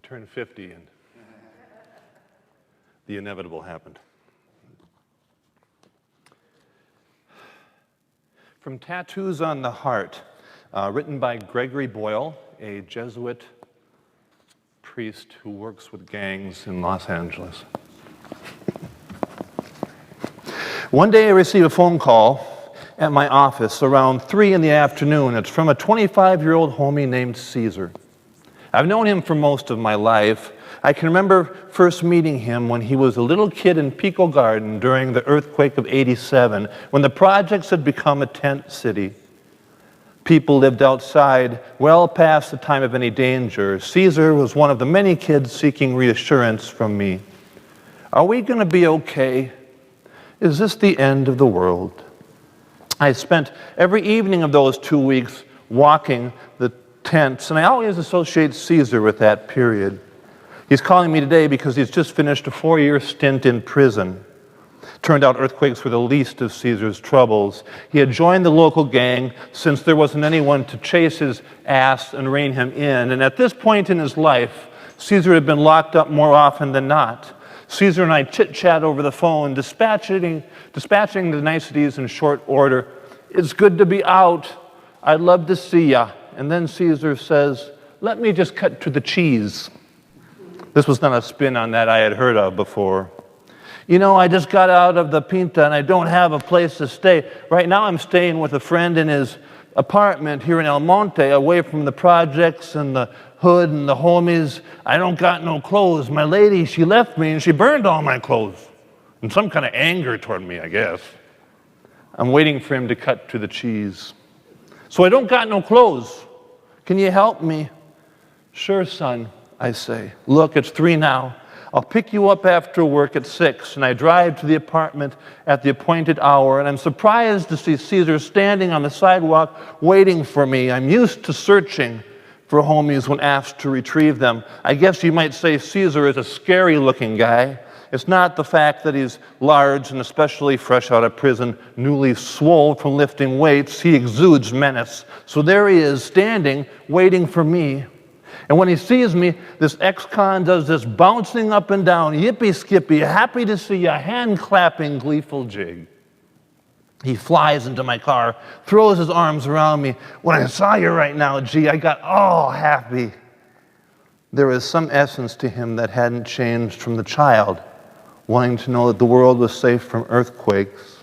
turned 50 and the inevitable happened. From Tattoos on the Heart, written by Gregory Boyle, a Jesuit priest who works with gangs in Los Angeles. One day I received a phone call at my office around 3 in the afternoon. It's from a 25-year-old homie named Caesar. I've known him for most of my life. I can remember first meeting him when he was a little kid in Pico Garden during the earthquake of '87, when the projects had become a tent city. People lived outside well past the time of any danger. Caesar was one of the many kids seeking reassurance from me. Are we going to be okay? Is this the end of the world? I spent every evening of those 2 weeks walking the tents, and I always associate Caesar with that period. He's calling me today because he's just finished a 4-year stint in prison. Turned out earthquakes were the least of Caesar's troubles. He had joined the local gang since there wasn't anyone to chase his ass and rein him in. And at this point in his life, Caesar had been locked up more often than not. Caesar and I chit-chat over the phone, dispatching the niceties in short order. It's good to be out. I'd love to see ya. And then Caesar says, let me just cut to the cheese. This was not a spin on that I had heard of before. You know, I just got out of the Pinta and I don't have a place to stay. Right now I'm staying with a friend in his apartment here in El Monte, away from the projects and the hood and the homies. I don't got no clothes. My lady, she left me and she burned all my clothes. In some kind of anger toward me, I guess. I'm waiting for him to cut to the cheese. So I don't got no clothes. Can you help me? Sure, son, I say. Look, it's 3 now. I'll pick you up after work at 6, and I drive to the apartment at the appointed hour, and I'm surprised to see Caesar standing on the sidewalk waiting for me. I'm used to searching for homies when asked to retrieve them. I guess you might say Caesar is a scary-looking guy. It's not the fact that he's large and especially fresh out of prison, newly swole from lifting weights. He exudes menace. So there he is, standing, waiting for me. And when he sees me, this ex-con does this bouncing up and down, yippee-skippy, happy to see you, hand-clapping, gleeful jig. He flies into my car, throws his arms around me. When I saw you right now, gee, I got all happy. There was some essence to him that hadn't changed from the child, wanting to know that the world was safe from earthquakes.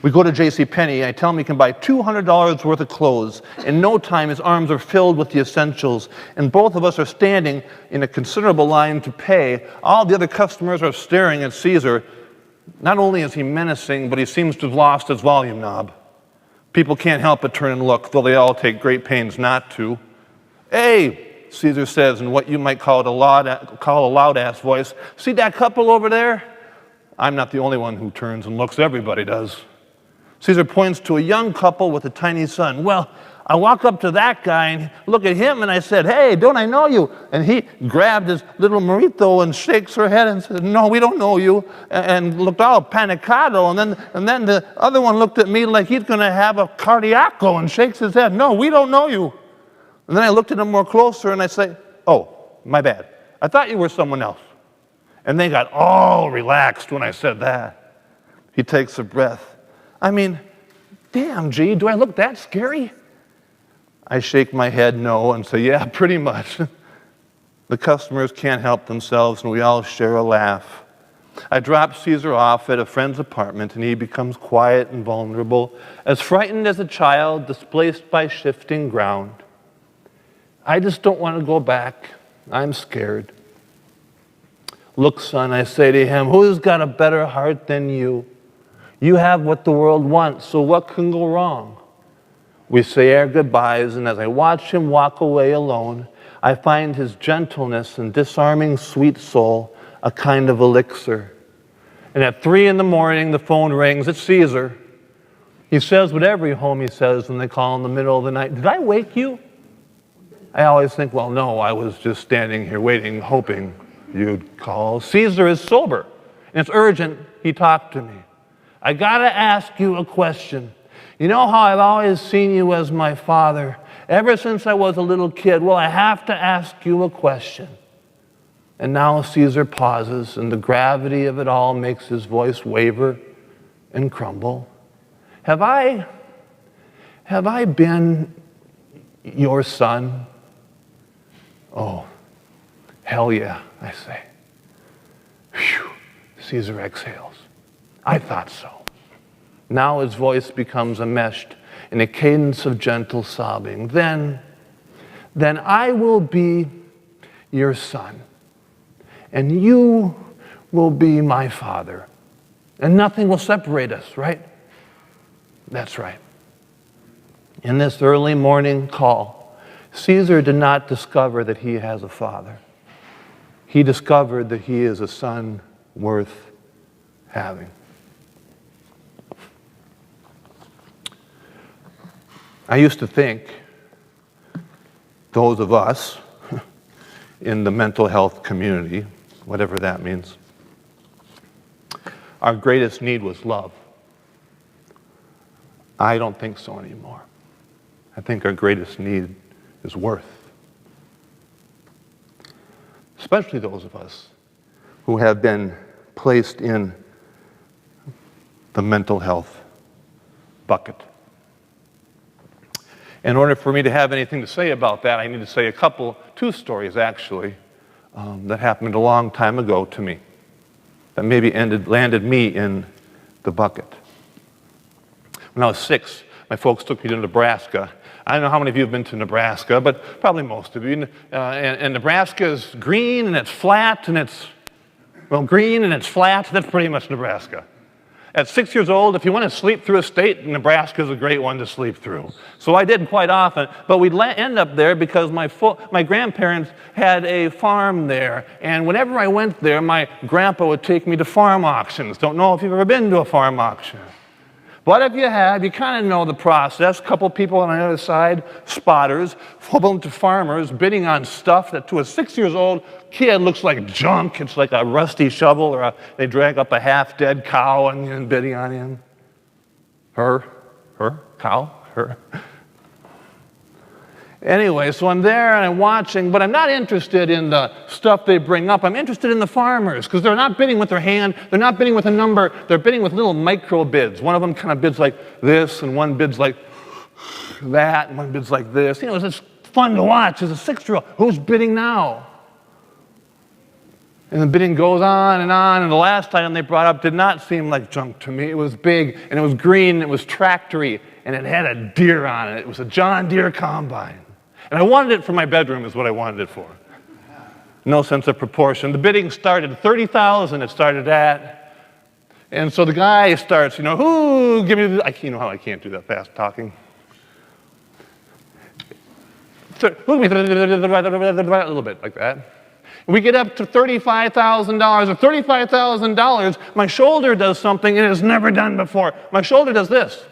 We go to JCPenney. I tell him he can buy $200 worth of clothes. In no time, his arms are filled with the essentials, and both of us are standing in a considerable line to pay. All the other customers are staring at Caesar. Not only is he menacing, but he seems to have lost his volume knob. People can't help but turn and look, though they all take great pains not to. Hey, Caesar says in what you might call a loud-ass voice, see that couple over there? I'm not the only one who turns and looks. Everybody does. Caesar points to a young couple with a tiny son. Well, I walk up to that guy and look at him and I said, hey, don't I know you? And he grabbed his little Marito and shakes her head and said, no, we don't know you, and looked all panicado. And then the other one looked at me like he's going to have a cardiaco and shakes his head. No, we don't know you. And then I looked at him more closer and I said, oh, my bad. I thought you were someone else. And they got all relaxed when I said that. He takes a breath. I mean, damn, gee, do I look that scary? I shake my head no and say, yeah, pretty much. The customers can't help themselves and we all share a laugh. I drop Caesar off at a friend's apartment and he becomes quiet and vulnerable, as frightened as a child displaced by shifting ground. I just don't want to go back. I'm scared. Look, son, I say to him, who's got a better heart than you? You have what the world wants, so what can go wrong? We say our goodbyes, and as I watch him walk away alone, I find his gentleness and disarming sweet soul a kind of elixir. And at 3 in the morning, the phone rings. It's Caesar. He says what every homie says when they call in the middle of the night. Did I wake you? I always think, well, no, I was just standing here waiting, hoping you'd call. Caesar is sober, and it's urgent he talked to me. I gotta ask you a question. You know how I've always seen you as my father, ever since I was a little kid? Well, I have to ask you a question. And now Caesar pauses, and the gravity of it all makes his voice waver and crumble. Have I been your son? Oh, hell yeah, I say. Phew, Caesar exhales. I thought so. Now his voice becomes enmeshed in a cadence of gentle sobbing. Then I will be your son, and you will be my father, and nothing will separate us, right? That's right. In this early morning call, Caesar did not discover that he has a father. He discovered that he is a son worth having. I used to think those of us in the mental health community, whatever that means, our greatest need was love. I don't think so anymore. I think our greatest need is worth. Especially those of us who have been placed in the mental health bucket. In order for me to have anything to say about that, I need to say two stories actually, that happened a long time ago to me, that maybe landed me in the bucket. When I was 6, my folks took me to Nebraska. I don't know how many of you have been to Nebraska, but probably most of you. And Nebraska is green and it's flat and green and it's flat. That's pretty much Nebraska. At 6 years old, if you want to sleep through a state, Nebraska is a great one to sleep through. So I did quite often, but we'd end up there because my grandparents had a farm there. And whenever I went there, my grandpa would take me to farm auctions. Don't know if you've ever been to a farm auction. But if you have, you kind of know the process. A couple people on the other side, spotters, a whole bunch of farmers bidding on stuff that to a 6-year-old kid looks like junk. It's like a rusty shovel, or they drag up a half-dead cow and bidding on him. Her. Anyway, so I'm there and I'm watching, but I'm not interested in the stuff they bring up. I'm interested in the farmers, because they're not bidding with their hand. They're not bidding with a number. They're bidding with little micro bids. One of them kind of bids like this, and one bids like that, and one bids like this. You know, it's just fun to watch as a 6-year-old. Who's bidding now? And the bidding goes on, and the last item they brought up did not seem like junk to me. It was big, and it was green, and it was tractory, and it had a deer on it. It was a John Deere combine. And I wanted it for my bedroom is what I wanted it for. No sense of proportion. The bidding started at $30,000 it started at. And so the guy starts, who, give me the, you know how I can't do that fast talking. So, a little bit like that. We get up to $35,000. At $35,000, my shoulder does something it has never done before. My shoulder does this.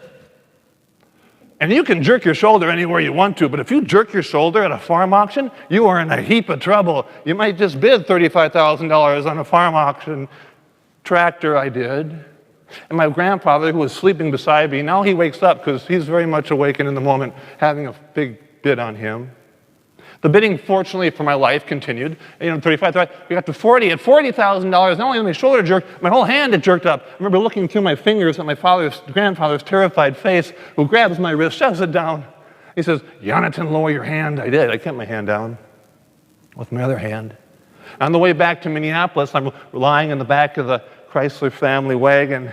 And you can jerk your shoulder anywhere you want to, but if you jerk your shoulder at a farm auction, you are in a heap of trouble. You might just bid $35,000 on a farm auction tractor. I did. And my grandfather, who was sleeping beside me, now he wakes up because he's very much awakened in the moment, having a big bid on him. The bidding, fortunately for my life, continued. 35, we got to 40. At $40,000, not only was my shoulder jerked, my whole hand had jerked up. I remember looking through my fingers at my grandfather's terrified face, who grabs my wrist, shoves it down. He says, "Jonathan, lower your hand." I did. I kept my hand down with my other hand. On the way back to Minneapolis, I'm lying in the back of the Chrysler family wagon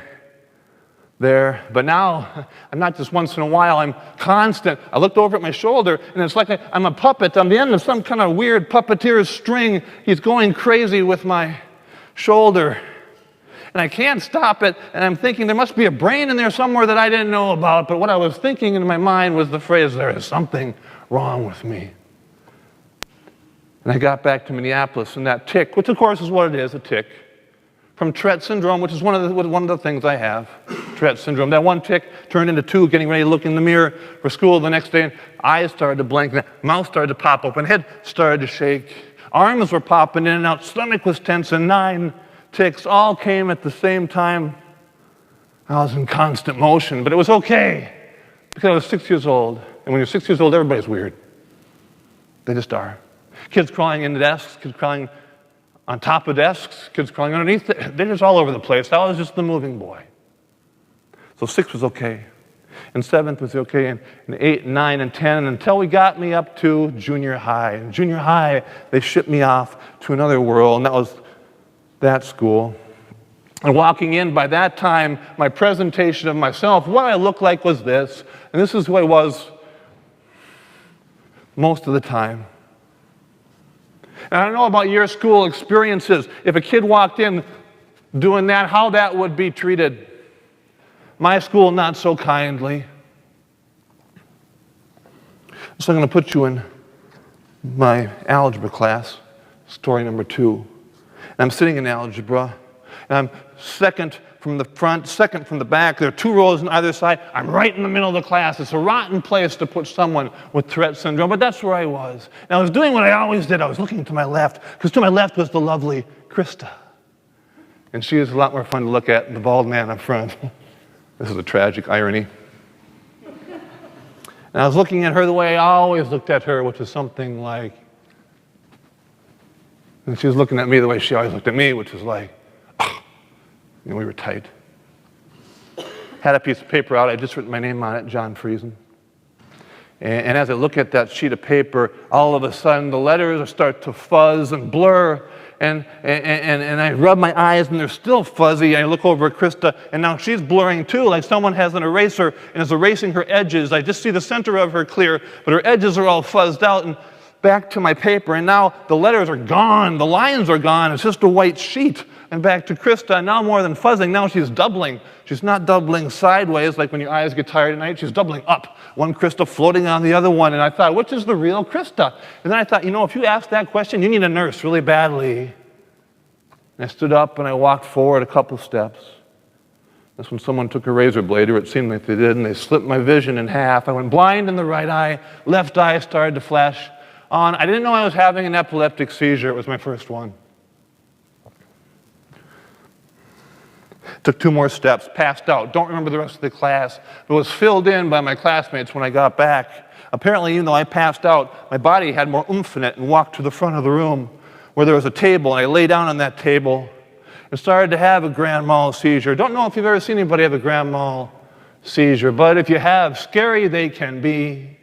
there. But now, I'm not just once in a while, I'm constant. I looked over at my shoulder, and it's like I'm a puppet on the end of some kind of weird puppeteer's string. He's going crazy with my shoulder. And I can't stop it, and I'm thinking there must be a brain in there somewhere that I didn't know about, but what I was thinking in my mind was the phrase, "There is something wrong with me." And I got back to Minneapolis, and that tick, which of course is what it is, a tick, from Tourette syndrome, which is one of the things I have, Tourette syndrome. That one tick turned into two, getting ready to look in the mirror for school the next day, and eyes started to blink, mouth started to pop open, head started to shake, arms were popping in and out, stomach was tense, and 9 ticks all came at the same time. I was in constant motion, but it was okay, because I was 6 years old, and when you're 6 years old, everybody's weird. They just are. Kids crawling into desks, kids crawling on top of desks, kids crawling underneath. They're just all over the place. I was just the moving boy. So 6 was okay, and 7th was okay, and 8, and 9, and 10, until we got me up to junior high. In junior high, they shipped me off to another world, and that was that school. And walking in, by that time, my presentation of myself, what I looked like was this, and this is who I was most of the time. And I don't know about your school experiences. If a kid walked in doing that, how that would be treated. My school, not so kindly. So I'm going to put you in my algebra class, story number 2. And I'm sitting in algebra, and I'm second from the front, second from the back. There are 2 rows on either side. I'm right in the middle of the class. It's a rotten place to put someone with Tourette syndrome, but that's where I was. And I was doing what I always did. I was looking to my left, because to my left was the lovely Krista. And she is a lot more fun to look at than the bald man up front. This is a tragic irony. And I was looking at her the way I always looked at her, which is something like, and she was looking at me the way she always looked at me, which was like, we were tight. Had a piece of paper out. I just written my name on it, John Friesen. And as I look at that sheet of paper, all of a sudden the letters start to fuzz and blur. And I rub my eyes, and they're still fuzzy. I look over at Krista, and now she's blurring too, like someone has an eraser and is erasing her edges. I just see the center of her clear, but her edges are all fuzzed out. And back to my paper, and now the letters are gone. The lines are gone. It's just a white sheet. And back to Krista, and now more than fuzzing, now she's doubling. She's not doubling sideways like when your eyes get tired at night. She's doubling up. One Krista floating on the other one. And I thought, which is the real Krista? And then I thought, if you ask that question, you need a nurse really badly. And I stood up and I walked forward a couple steps. That's when someone took a razor blade, or it seemed like they did, and they slipped my vision in half. I went blind in the right eye. Left eye started to flash on. I didn't know I was having an epileptic seizure. It was my first one. Took 2 more steps, passed out. Don't remember the rest of the class, but was filled in by my classmates when I got back. Apparently, even though I passed out, my body had more oomph in it, and walked to the front of the room where there was a table, and I lay down on that table and started to have a grand mal seizure. Don't know if you've ever seen anybody have a grand mal seizure, but if you have, scary they can be.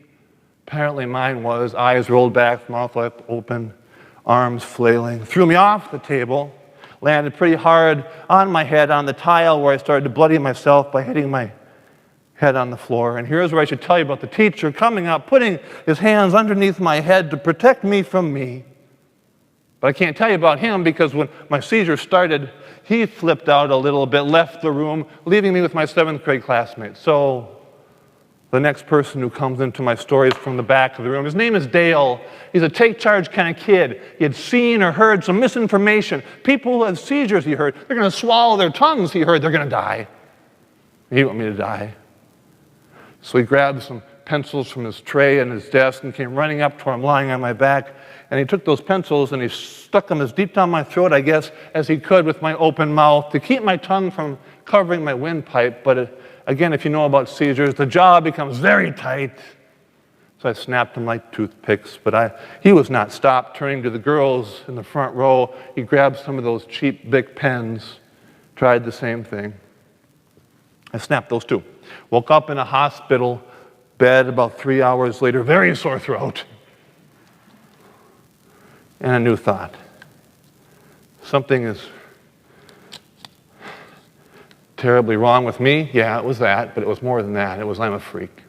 Apparently mine was. Eyes rolled back, mouth open, arms flailing. Threw me off the table. Landed pretty hard on my head on the tile, where I started to bloody myself by hitting my head on the floor. And here's where I should tell you about the teacher coming up, putting his hands underneath my head to protect me from me. But I can't tell you about him, because when my seizure started, he flipped out a little bit, left the room, leaving me with my 7th grade classmates. So the next person who comes into my story is from the back of the room. His name is Dale. He's a take-charge kind of kid. He had seen or heard some misinformation. People who have seizures, he heard, they're going to swallow their tongues, he heard, they're going to die. He didn't want me to die. So he grabbed some pencils from his tray and his desk and came running up to where I'm lying on my back. And he took those pencils and he stuck them as deep down my throat, I guess, as he could with my open mouth to keep my tongue from covering my windpipe. But again, if you know about seizures, the jaw becomes very tight. So I snapped them like toothpicks, but he was not stopped. Turning to the girls in the front row, he grabbed some of those cheap Bic pens, tried the same thing. I snapped those too. Woke up in a hospital bed about 3 hours later, very sore throat. And a new thought. Something is terribly wrong with me. Yeah, it was that, but it was more than that. It was I'm a freak.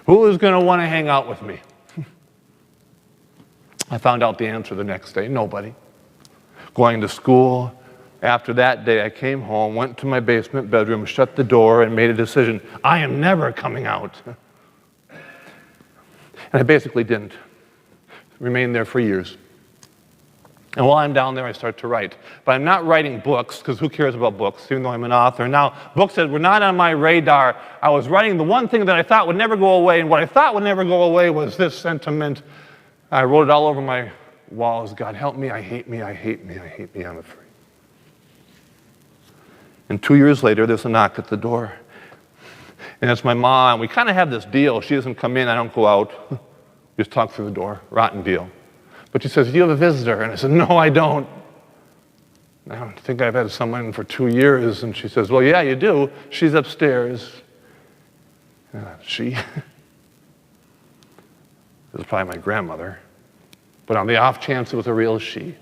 Who is going to want to hang out with me? I found out the answer the next day. Nobody. Going to school. After that day, I came home, went to my basement bedroom, shut the door, and made a decision. I am never coming out. And I basically didn't. Remained there for years. And while I'm down there, I start to write. But I'm not writing books, because who cares about books, even though I'm an author. Now, books that were not on my radar. I was writing the one thing that I thought would never go away, and what I thought would never go away was this sentiment. I wrote it all over my walls. God help me, I hate me, I hate me, I hate me, I'm a freak. And 2 years later, there's a knock at the door. And it's my mom. We kind of have this deal. She doesn't come in, I don't go out. Just talk through the door. Rotten deal. But she says, do you have a visitor? And I said, no, I don't. I don't think I've had someone for 2 years. And she says, well, yeah, you do. She's upstairs. She? This is probably my grandmother. But on the off chance it was a real she,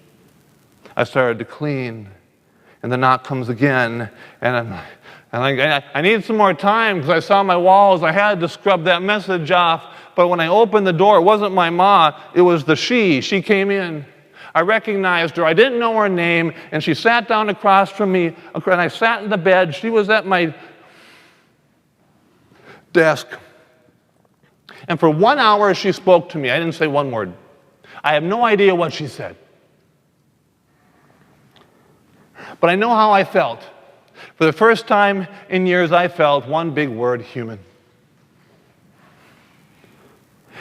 I started to clean. And the knock comes again. And I need some more time because I saw my walls. I had to scrub that message off. But when I opened the door, it wasn't my ma. It was the she. She came in. I recognized her. I didn't know her name, and she sat down across from me, and I sat in the bed. She was at my desk. And for 1 hour, she spoke to me. I didn't say one word. I have no idea what she said. But I know how I felt. For the first time in years, I felt one big word, human.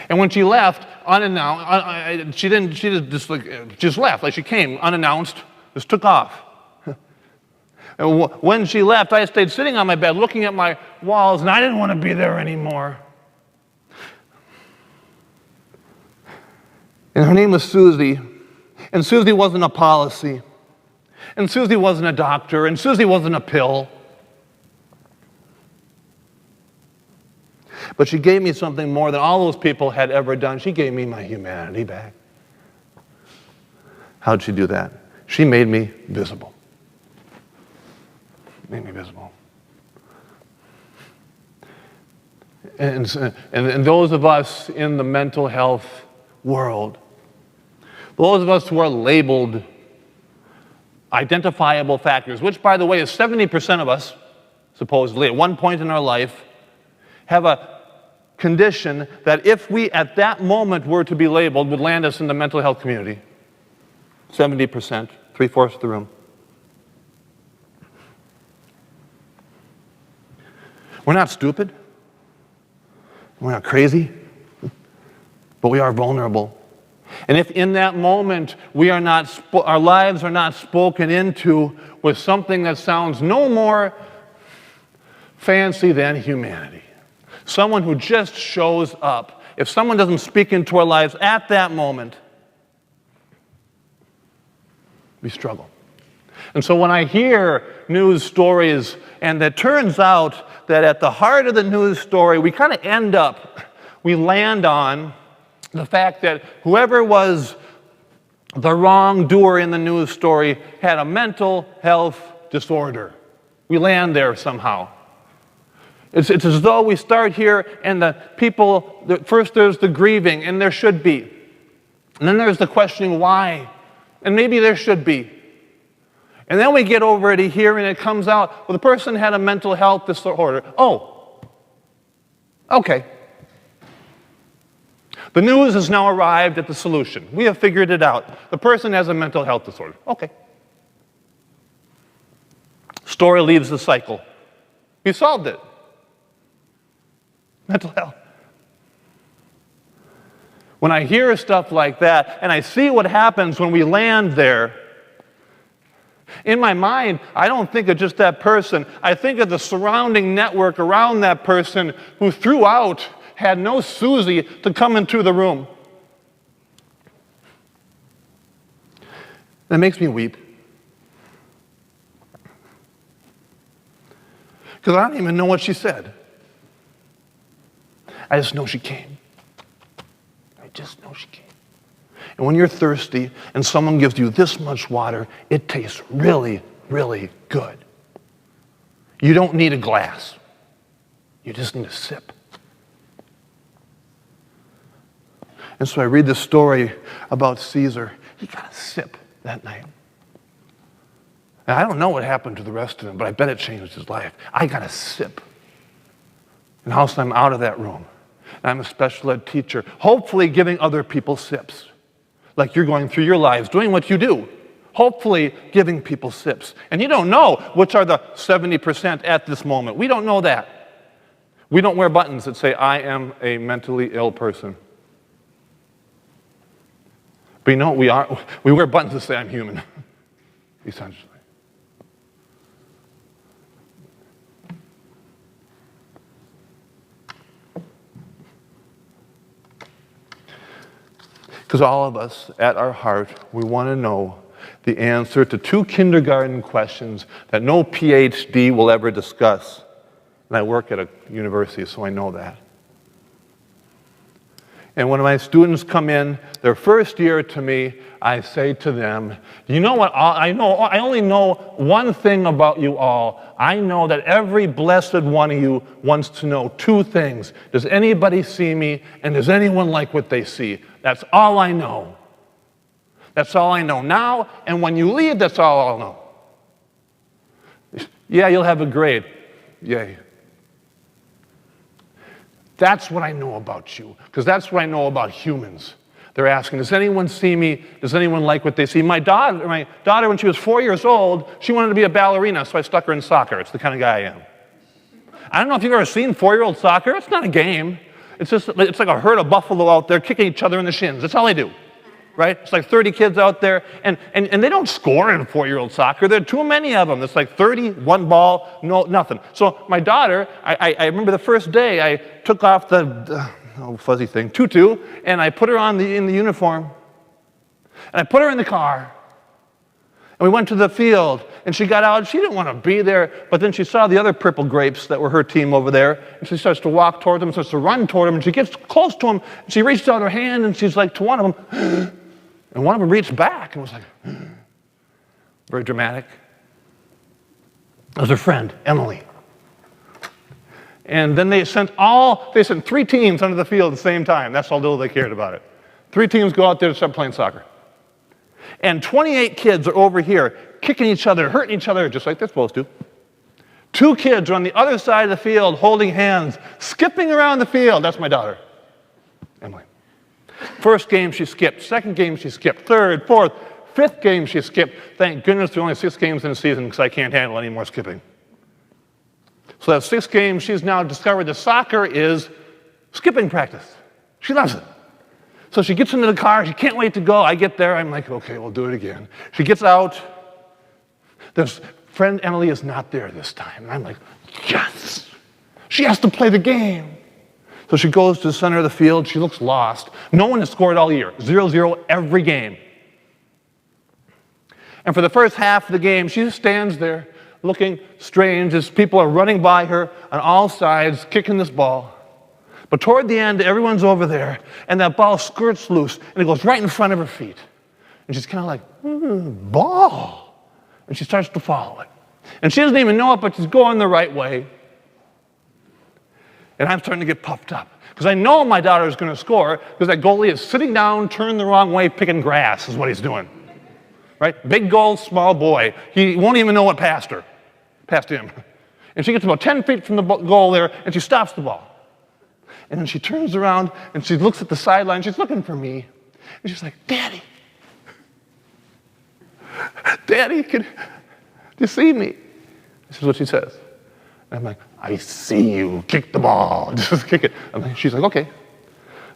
And when she left, unannounced, she just left, like she came unannounced, just took off. And when she left, I stayed sitting on my bed looking at my walls, and I didn't want to be there anymore. And her name was Susie, and Susie wasn't a policy, and Susie wasn't a doctor, and Susie wasn't a pill. But she gave me something more than all those people had ever done. She gave me my humanity back. How'd she do that? She made me visible. Made me visible. And those of us in the mental health world, those of us who are labeled identifiable factors, which, by the way, is 70% of us, supposedly, at one point in our life, have a condition that if we at that moment were to be labeled would land us in the mental health community. 70%, 3/4 of the room. We're not stupid. We're not crazy. But we are vulnerable. And if in that moment we are not, our lives are not spoken into with something that sounds no more fancy than humanity, someone who just shows up. If someone doesn't speak into our lives at that moment, we struggle. And so when I hear news stories, and it turns out that at the heart of the news story, we kind of we land on the fact that whoever was the wrongdoer in the news story had a mental health disorder. We land there somehow. It's as though we start here and the people, first there's the grieving, and there should be. And then there's the questioning why, and maybe there should be. And then we get over to here and it comes out, well, the person had a mental health disorder. Oh, okay. The news has now arrived at the solution. We have figured it out. The person has a mental health disorder. Okay. Story leaves the cycle. We solved it. Mental health. When I hear stuff like that and I see what happens when we land there, in my mind, I don't think of just that person. I think of the surrounding network around that person who throughout had no Susie to come into the room. That makes me weep. Because I don't even know what she said. I just know she came. I just know she came. And when you're thirsty and someone gives you this much water, it tastes really, really good. You don't need a glass. You just need a sip. And so I read this story about Caesar. He got a sip that night. And I don't know what happened to the rest of him, but I bet it changed his life. I got a sip. And all of a sudden I'm out of that room. And I'm a special ed teacher, hopefully giving other people sips. Like you're going through your lives, doing what you do. Hopefully giving people sips. And you don't know which are the 70% at this moment. We don't know that. We don't wear buttons that say, I am a mentally ill person. But you know what we wear buttons that say I'm human, essentially. Because all of us, at our heart, we want to know the answer to 2 kindergarten questions that no PhD will ever discuss. And I work at a university, so I know that. And when my students come in their first year to me, I say to them, you know what, I only know one thing about you all. I know that every blessed one of you wants to know 2 things. Does anybody see me, and does anyone like what they see? That's all I know. That's all I know now, and when you leave, that's all I'll know. Yeah, you'll have a grade. Yay. That's what I know about you, because that's what I know about humans. They're asking, does anyone see me? Does anyone like what they see? My daughter, when she was 4 years old, she wanted to be a ballerina, so I stuck her in soccer. It's the kind of guy I am. I don't know if you've ever seen 4-year-old soccer. It's not a game. It's like a herd of buffalo out there kicking each other in the shins. That's all they do, right? It's like 30 kids out there, and they don't score in 4-year-old soccer. There are too many of them. It's like 30, one ball, no, nothing. So my daughter, I remember the first day I took off the fuzzy thing, tutu, and I put her in the uniform, and I put her in the car, and we went to the field, and she got out. She didn't want to be there, but then she saw the other purple grapes that were her team over there, and she starts to walk toward them, starts to run toward them, and she gets close to them, and she reaches out her hand, and she's like to one of them, and one of them reached back and was like, very dramatic. It was her friend, Emily. And then they sent 3 teams onto the field at the same time. That's how little they cared about it. 3 teams go out there to start playing soccer. And 28 kids are over here kicking each other, hurting each other, just like they're supposed to. 2 kids are on the other side of the field holding hands, skipping around the field. That's my daughter, Emily. First game she skipped. Second game she skipped. Third, fourth, fifth game she skipped. Thank goodness there are only 6 games in a season because I can't handle any more skipping. So that 6 games, she's now discovered that soccer is skipping practice. She loves it. So she gets into the car. She can't wait to go. I get there. I'm like, okay, we'll do it again. She gets out. Friend Emily is not there this time. And I'm like, yes! She has to play the game. So she goes to the center of the field. She looks lost. No one has scored all year. 0-0 every game. And for the first half of the game, she just stands there looking strange as people are running by her on all sides, kicking this ball. But toward the end, everyone's over there, and that ball skirts loose, and it goes right in front of her feet. And she's kind of like, ball. And she starts to follow it. And she doesn't even know it, but she's going the right way. And I'm starting to get puffed up, because I know my daughter is going to score, because that goalie is sitting down, turned the wrong way, picking grass is what he's doing. Right? Big goal, small boy. He won't even know what passed him. And she gets about 10 feet from the goal there, and she stops the ball. And then she turns around, and she looks at the sideline. She's looking for me. And she's like, Daddy. Daddy, can you see me? This is what she says. And I'm like, I see you. Kick the ball. Just kick it. She's like, okay.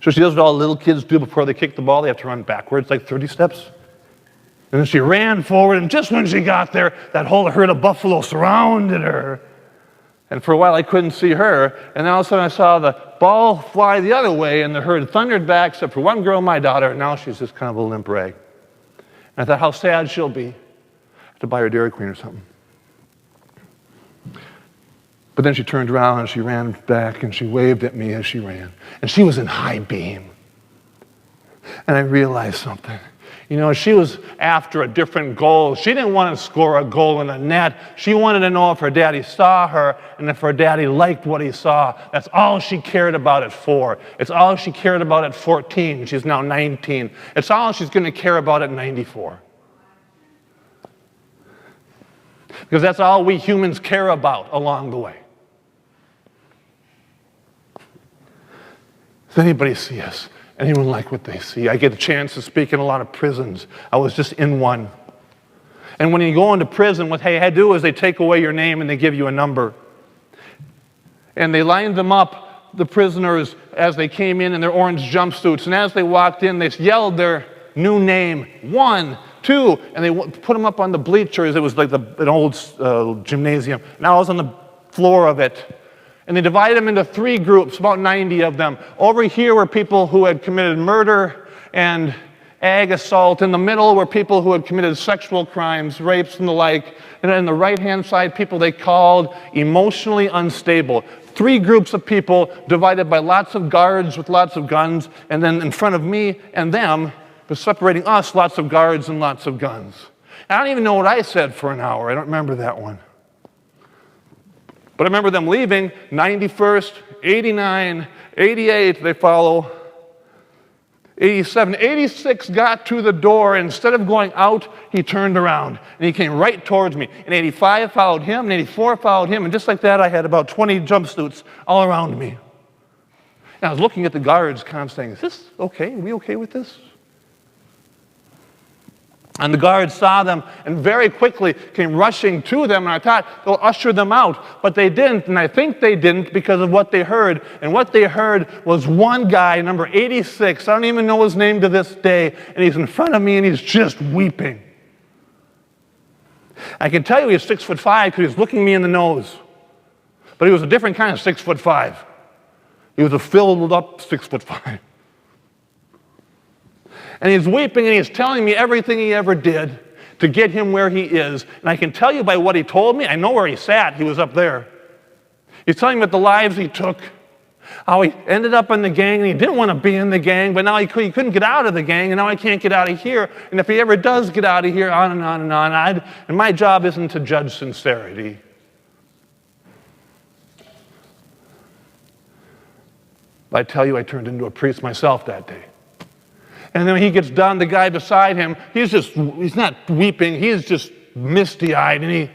So she does what all little kids do before they kick the ball. They have to run backwards, like 30 steps. And then she ran forward, and just when she got there, that whole herd of buffalo surrounded her. And for a while, I couldn't see her. And then all of a sudden, I saw the ball fly the other way, and the herd thundered back, except for one girl, my daughter, and now she's just kind of a limp rag. And I thought, how sad she'll be. I have to buy her Dairy Queen or something. But then she turned around, and she ran back, and she waved at me as she ran. And she was in high beam. And I realized something. You know, she was after a different goal. She didn't want to score a goal in the net. She wanted to know if her daddy saw her and if her daddy liked what he saw. That's all she cared about at 4. It's all she cared about at 14. She's now 19. It's all she's going to care about at 94. Because that's all we humans care about along the way. Does anybody see us? Anyone like what they see? I get a chance to speak in a lot of prisons. I was just in one. And when you go into prison, what they do is they take away your name and they give you a number. And they lined them up, the prisoners, as they came in their orange jumpsuits. And as they walked in, they yelled their new name, 1, 2, and they put them up on the bleachers. It was like an old gymnasium. And I was on the floor of it. And they divided them into 3 groups, about 90 of them. Over here were people who had committed murder and ag assault. In the middle were people who had committed sexual crimes, rapes, and the like. And on the right-hand side, people they called emotionally unstable. 3 groups of people divided by lots of guards with lots of guns, and then in front of me and them, but separating us, lots of guards and lots of guns. I don't even know what I said for an hour. I don't remember that one. But I remember them leaving, 91st, 89, 88, they follow. 87, 86 got to the door. Instead of going out, he turned around and he came right towards me. And 85 followed him, and 84 followed him. And just like that, I had about 20 jumpsuits all around me. And I was looking at the guards, kind of saying, is this okay? Are we okay with this? And the guards saw them and very quickly came rushing to them, and I thought they'll usher them out. But they didn't, and I think they didn't because of what they heard. And what they heard was one guy, number 86, I don't even know his name to this day, and he's in front of me and he's just weeping. I can tell you he's 6'5" because he was looking me in the nose. But he was a different kind of 6'5". He was a filled up 6'5". And he's weeping and he's telling me everything he ever did to get him where he is. And I can tell you by what he told me, I know where he sat. He was up there. He's telling me about the lives he took, how he ended up in the gang, and he didn't want to be in the gang, but now he couldn't get out of the gang, and now he can't get out of here. And if he ever does get out of here, on and on and on. And my job isn't to judge sincerity. But I tell you, I turned into a priest myself that day. And then when he gets done, the guy beside him, he's not weeping, he's just misty-eyed, and he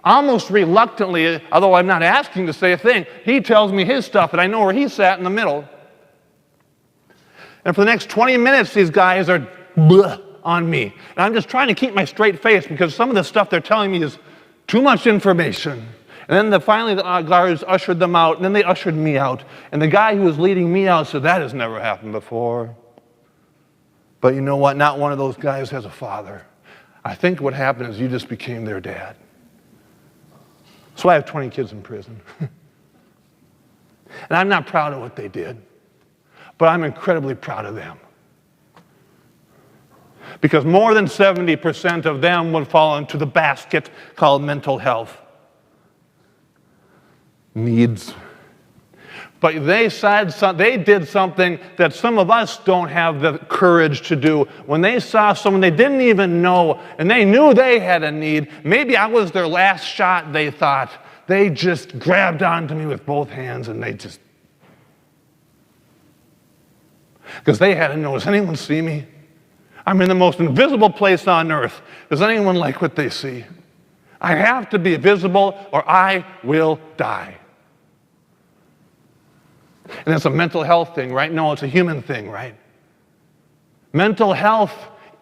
almost reluctantly, although I'm not asking to say a thing, he tells me his stuff, and I know where he sat in the middle. And for the next 20 minutes, these guys are on me. And I'm just trying to keep my straight face because some of the stuff they're telling me is too much information. And then finally the guards ushered them out, and then they ushered me out. And the guy who was leading me out said, that has never happened before. But you know what? Not one of those guys has a father. I think what happened is you just became their dad. So I have 20 kids in prison. And I'm not proud of what they did, but I'm incredibly proud of them. Because more than 70% of them would fall into the basket called mental health needs. But they did something that some of us don't have the courage to do. When they saw someone they didn't even know, and they knew they had a need, maybe I was their last shot, they thought, they just grabbed onto me with both hands, and because they had to know, does anyone see me? I'm in the most invisible place on earth. Does anyone like what they see? I have to be visible or I will die. And it's a mental health thing, right? No, it's a human thing, right? Mental health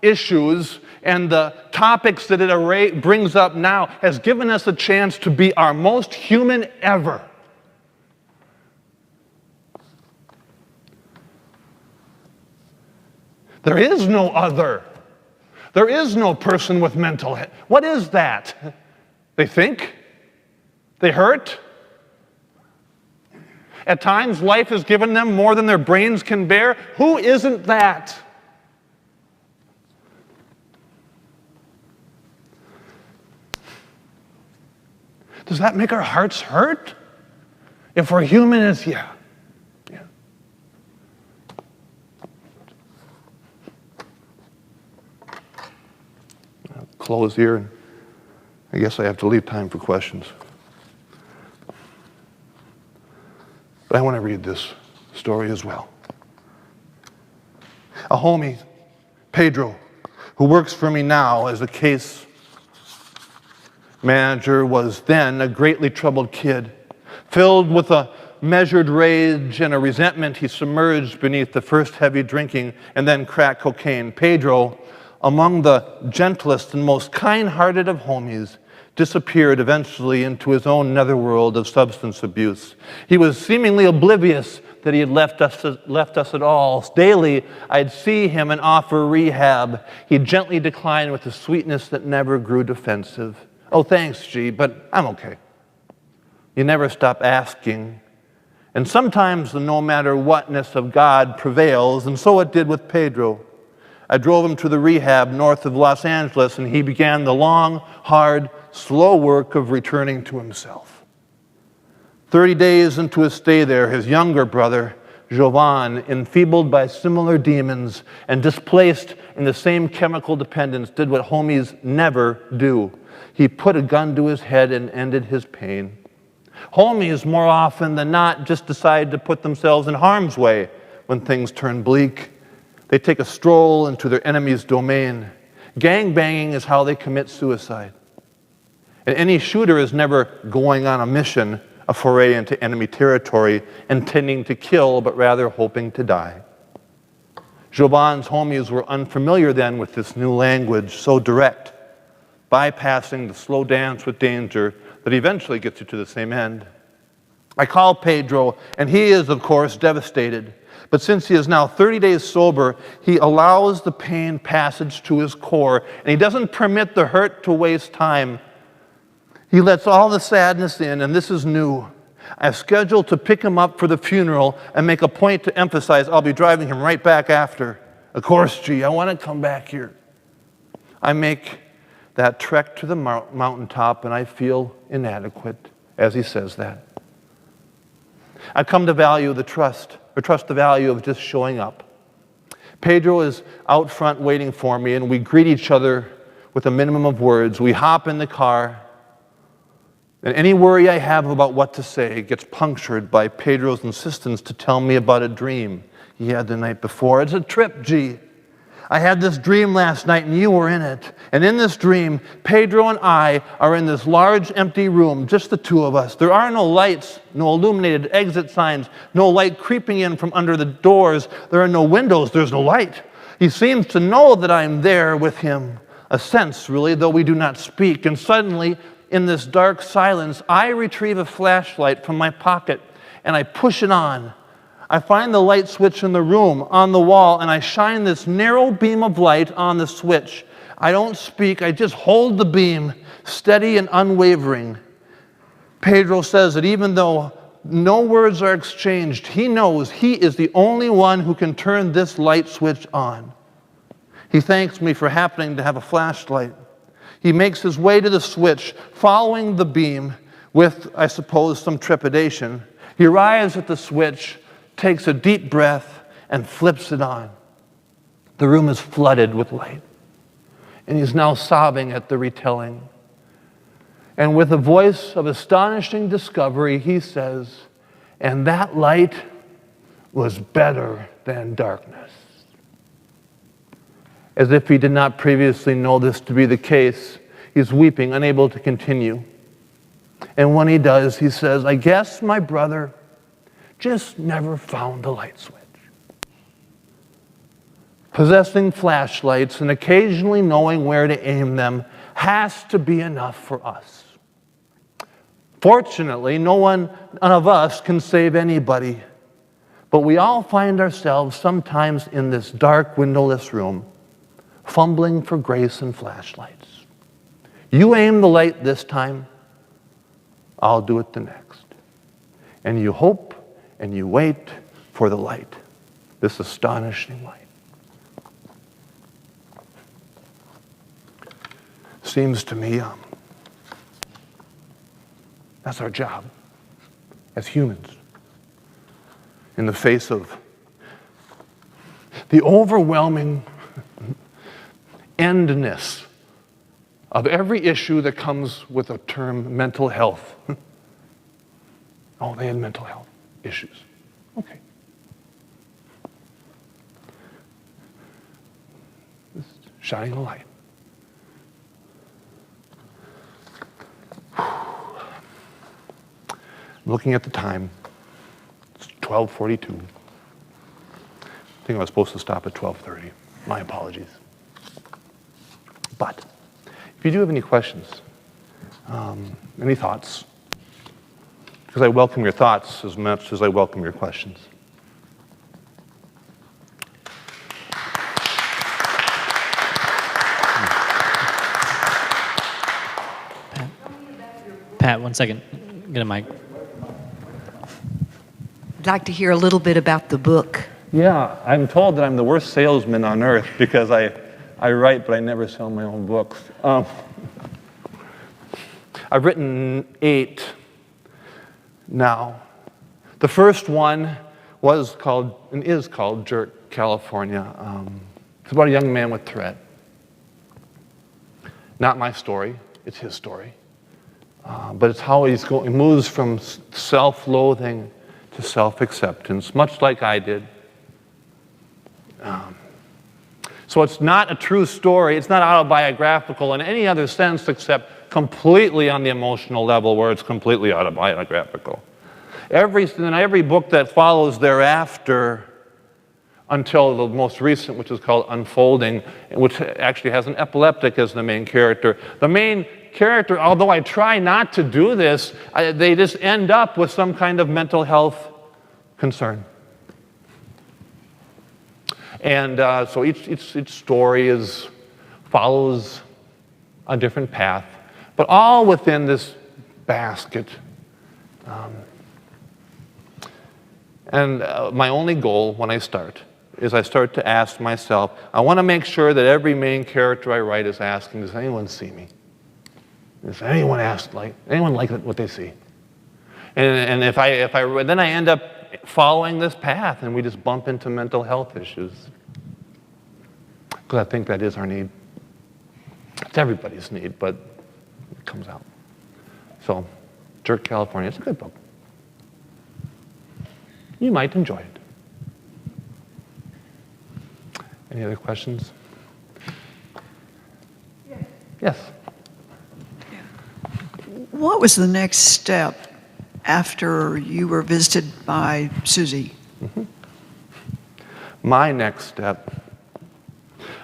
issues and the topics that it brings up now has given us a chance to be our most human ever. There is no other. There is no person with mental health. What is that? They think? They hurt? At times, life has given them more than their brains can bear. Who isn't that? Does that make our hearts hurt? If we're human, it's yeah. I'll close here, and I guess I have to leave time for questions. But I want to read this story as well. A homie, Pedro, who works for me now as a case manager, was then a greatly troubled kid. Filled with a measured rage and a resentment, he submerged beneath the first heavy drinking and then crack cocaine. Pedro, among the gentlest and most kind-hearted of homies, disappeared eventually into his own netherworld of substance abuse. He was seemingly oblivious that he had left us at all. Daily, I'd see him and offer rehab. He'd gently decline with a sweetness that never grew defensive. Oh, thanks, G, but I'm okay. You never stop asking. And sometimes the no matter whatness of God prevails, and so it did with Pedro. I drove him to the rehab north of Los Angeles, and he began the long, hard, slow work of returning to himself. 30 days into his stay there, his younger brother, Jovan, enfeebled by similar demons and displaced in the same chemical dependence, did what homies never do. He put a gun to his head and ended his pain. Homies, more often than not, just decide to put themselves in harm's way when things turn bleak. They take a stroll into their enemy's domain. Gangbanging is how they commit suicide. And any shooter is never going on a mission, a foray into enemy territory, intending to kill, but rather hoping to die. Jovan's homies were unfamiliar then with this new language, so direct, bypassing the slow dance with danger that eventually gets you to the same end. I call Pedro, and he is, of course, devastated. But since he is now 30 days sober, he allows the pain passage to his core, and he doesn't permit the hurt to waste time. He lets all the sadness in, and this is new. I've scheduled to pick him up for the funeral and make a point to emphasize I'll be driving him right back after. Of course, G, I want to come back here. I make that trek to the mountaintop, and I feel inadequate as he says that. I've come to value the trust the value of just showing up. Pedro is out front waiting for me, and we greet each other with a minimum of words. We hop in the car, and any worry I have about what to say gets punctured by Pedro's insistence to tell me about a dream he had the night before. It's a trip, G. I had this dream last night, and you were in it. And in this dream, Pedro and I are in this large, empty room, just the two of us. There are no lights, no illuminated exit signs, no light creeping in from under the doors. There are no windows, there's no light. He seems to know that I'm there with him, a sense, really, though we do not speak. And suddenly, in this dark silence, I retrieve a flashlight from my pocket, and I push it on. I find the light switch in the room on the wall, and I shine this narrow beam of light on the switch. I don't speak, I just hold the beam, steady and unwavering. Pedro says that even though no words are exchanged, he knows he is the only one who can turn this light switch on. He thanks me for happening to have a flashlight. He makes his way to the switch, following the beam with, I suppose, some trepidation. He arrives at the switch, takes a deep breath, and flips it on. The room is flooded with light, and he's now sobbing at the retelling. And with a voice of astonishing discovery, he says, "And that light was better than darkness." As if he did not previously know this to be the case, he's weeping, unable to continue. And when he does, he says, "I guess my brother just never found the light switch." Possessing flashlights and occasionally knowing where to aim them has to be enough for us. Fortunately, none of us can save anybody, but we all find ourselves sometimes in this dark, windowless room, fumbling for grace and flashlights. You aim the light this time, I'll do it the next. And you hope and you wait for the light, this astonishing light. Seems to me that's our job as humans in the face of the overwhelming endness of every issue that comes with the term mental health. Oh, they had mental health issues. Okay. Just shining a light. Looking at the time, it's 12:42. I think I was supposed to stop at 12:30. My apologies. But if you do have any questions, any thoughts, because I welcome your thoughts as much as I welcome your questions. Pat, 1 second. Get a mic. I'd like to hear a little bit about the book. Yeah, I'm told that I'm the worst salesman on earth because I write, but I never sell my own books. I've written 8 now. The first one was called, and is called, Jerk, California. It's about a young man with Tourette. Not my story, it's his story. But it's how he moves from self-loathing to self-acceptance, much like I did. So it's not a true story. It's not autobiographical in any other sense except completely on the emotional level where it's completely autobiographical. Every book that follows thereafter until the most recent, which is called Unfolding, which actually has an epileptic as the main character. The main character, although I try not to do this, they just end up with some kind of mental health concern. And so each story follows a different path, but all within this basket. And my only goal when I start is I start to ask myself, I want to make sure that every main character I write is asking, does anyone see me? Does anyone like what they see? And then I end up following this path, and we just bump into mental health issues. Because I think that is our need. It's everybody's need, but it comes out. So, Jerk, California, it's a good book. You might enjoy it. Any other questions? Yes. What was the next step after you were visited by Susie? Mm-hmm. My next step,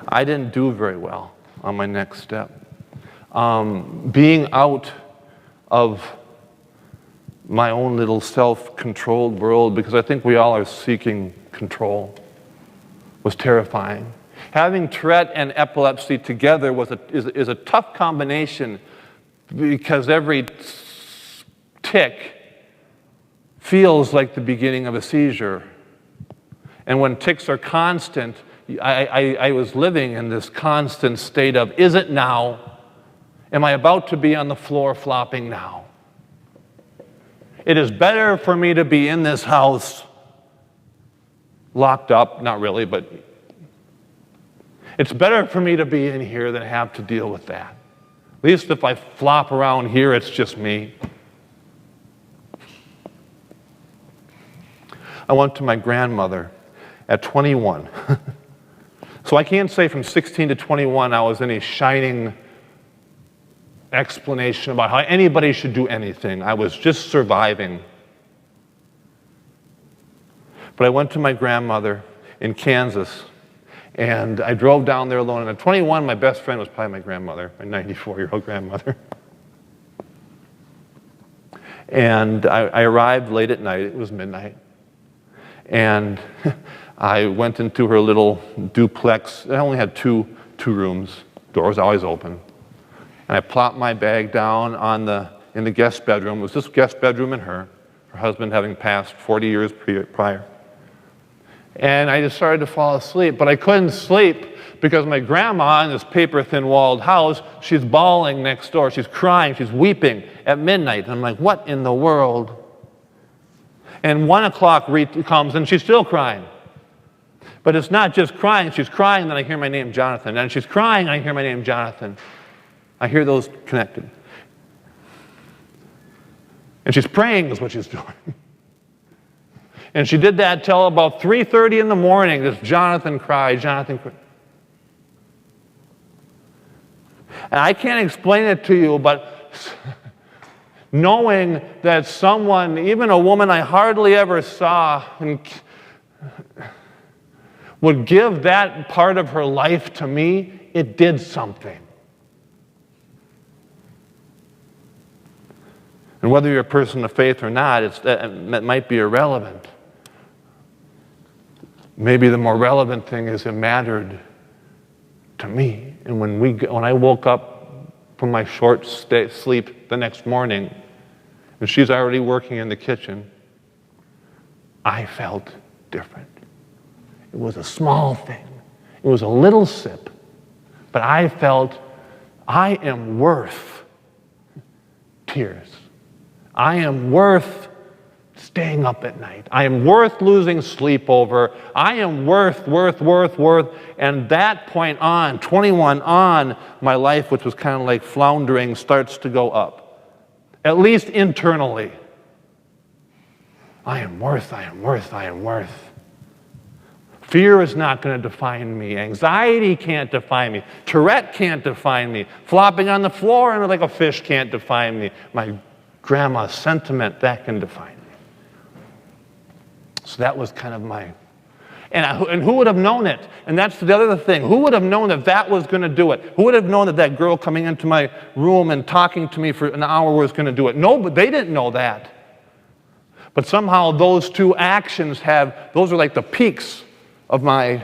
I didn't do very well on my next step. Being out of my own little self-controlled world, because I think we all are seeking control, was terrifying. Having Tourette and epilepsy together is a tough combination because every tick feels like the beginning of a seizure. And when tics are constant, I was living in this constant state of, is it now? Am I about to be on the floor flopping now? It is better for me to be in this house locked up, not really, but it's better for me to be in here than have to deal with that. At least if I flop around here, it's just me. I went to my grandmother at 21. So I can't say from 16 to 21 I was any shining explanation about how anybody should do anything. I was just surviving. But I went to my grandmother in Kansas, and I drove down there alone. And at 21, my best friend was probably my grandmother, my 94-year-old grandmother. And I arrived late at night. It was midnight. And I went into her little duplex. It only had two rooms. Doors always open. And I plopped my bag down in the guest bedroom. It was this guest bedroom and her husband having passed 40 years prior. And I just started to fall asleep, but I couldn't sleep because my grandma in this paper-thin walled house, she's bawling next door. She's crying, she's weeping at midnight. And I'm like, what in the world? And 1 o'clock comes and she's still crying. But it's not just crying, she's crying, then I hear my name, Jonathan. And she's crying, I hear my name, Jonathan. I hear those connected. And she's praying is what she's doing. And she did that till about 3:30 in the morning. This Jonathan cried, Jonathan cried. And I can't explain it to you, but knowing that someone, even a woman I hardly ever saw, would give that part of her life to me, it did something. And whether you're a person of faith or not, that might be irrelevant. Maybe the more relevant thing is it mattered to me. And when I woke up from my short sleep the next morning, and she's already working in the kitchen, I felt different. It was a small thing. It was a little sip. But I felt I am worth tears. I am worth staying up at night. I am worth losing sleep over. I am worth. And that point on, 21 on, my life, which was kind of like floundering, starts to go up. At least internally. I am worth. Fear is not going to define me. Anxiety can't define me. Tourette can't define me. Flopping on the floor and like a fish can't define me. My grandma's sentiment, that can define me. So that was kind of my... And who would have known it? And that's the other thing. Who would have known that that was going to do it? Who would have known that that girl coming into my room and talking to me for an hour was going to do it? No, but they didn't know that. But somehow those two actions those are like the peaks of my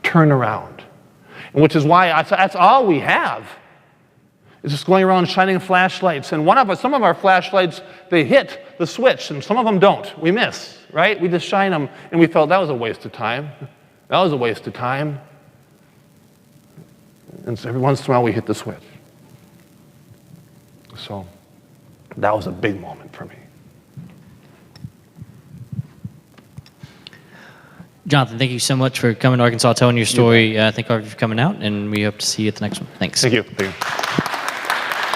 turnaround. And which is why that's all we have. It's just going around shining flashlights. And some of our flashlights, they hit the switch, and some of them don't. We miss, right? We just shine them, and we felt that was a waste of time. That was a waste of time. And so every once in a while, we hit the switch. So that was a big moment for me. Jonathan, thank you so much for coming to Arkansas, telling your story. Thank you for coming out, and we hope to see you at the next one. Thanks. Thank you.